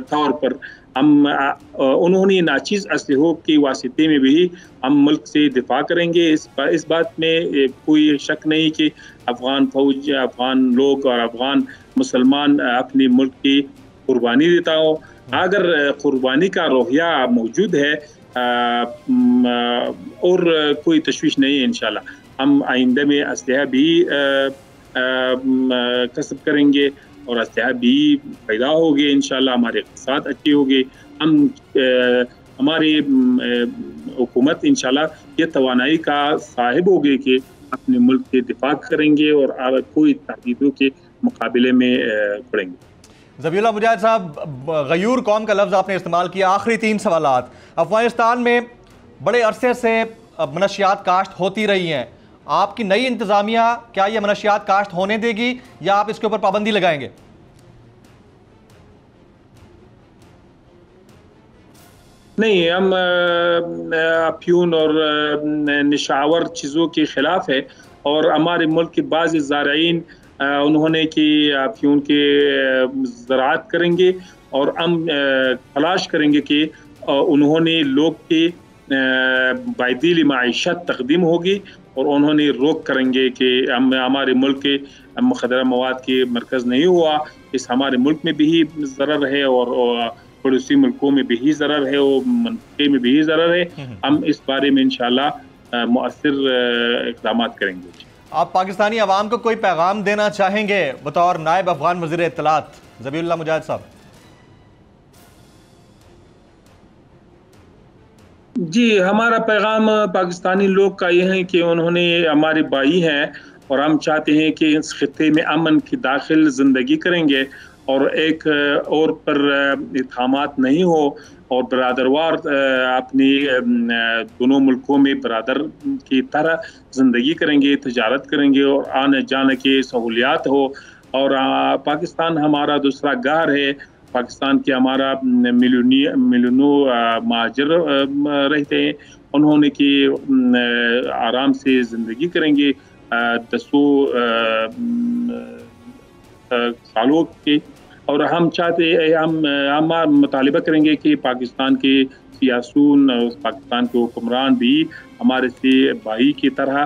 طور پر انہوں نے ناچیز اسلحوں کے واسطے میں بھی ہم ملک سے دفاع کریں گے. اس بات میں کوئی شک نہیں کہ افغان فوج، افغان لوگ اور افغان مسلمان اپنے ملک کی قربانی دیتا ہوں. اگر قربانی کا روحیہ موجود ہے اور کوئی تشویش نہیں ہے. انشاءاللہ ہم آئندہ میں اسلحہ بھی کسب کریں گے، اور اسلحہ بھی پیدا ہوگی. انشاءاللہ ہمارے اقتصاد اچھے ہوگے. ہماری حکومت انشاءاللہ یہ توانائی کا صاحب ہوگی کہ اپنے ملک کے دفاع کریں گے، اور کوئی تحدیدوں کے مقابلے میں کھڑیں گے. ذبیح اللہ مجاہد صاحب، غیور قوم کا لفظ آپ نے استعمال کیا. آخری 3 سوالات. افغانستان میں بڑے عرصے سے منشیات کاشت ہوتی رہی ہیں، آپ کی نئی انتظامیہ کیا یہ منشیات کاشت ہونے دے گی، یا آپ اس کے اوپر پابندی لگائیں گے؟ نہیں، ہم افیون اور نشاور چیزوں کے خلاف ہے، اور ہمارے ملک کے بعض زارعین انہوں نے کہ افیون کے زراعت کریں گے، اور ہم تلاش کریں گے کہ انہوں نے لوگ کے بائدیل معیشت تقدیم ہوگی، اور انہوں نے روک کریں گے کہ ہمارے ملک کے مخدرہ مواد کے مرکز نہیں ہوا. اس ہمارے ملک میں بھی ضرر ہے، اور پڑوسی ملکوں میں بھی ضرر ہے، اور منطقے میں بھی ضرر ہے. ہم اس بارے میں انشاءاللہ مؤثر اقدامات کریں گے. آپ پاکستانی عوام کو کوئی پیغام دینا چاہیں گے بطور نائب افغان وزیر اطلاعات ذبیح اللہ مجاہد صاحب؟ جی، ہمارا پیغام پاکستانی لوگ کا یہ ہے کہ انہوں نے ہمارے بھائی ہیں، اور ہم چاہتے ہیں کہ اس خطے میں امن کی داخل زندگی کریں گے، اور ایک اور پر اتہامات نہیں ہو، اور برادروار اپنی دونوں ملکوں میں برادر کی طرح زندگی کریں گے، تجارت کریں گے، اور آنے جانے کی سہولیات ہو. اور پاکستان ہمارا دوسرا گھر ہے. پاکستان کے ہمارا ملینوں مہاجر رہتے ہیں. انہوں نے کہ آرام سے زندگی کریں گے 10 سالوں کے، اور ہم چاہتے ہم مطالبہ کریں گے کہ پاکستان کے سیاسیون، پاکستان کے حکمران بھی ہمارے سے بھائی کی طرح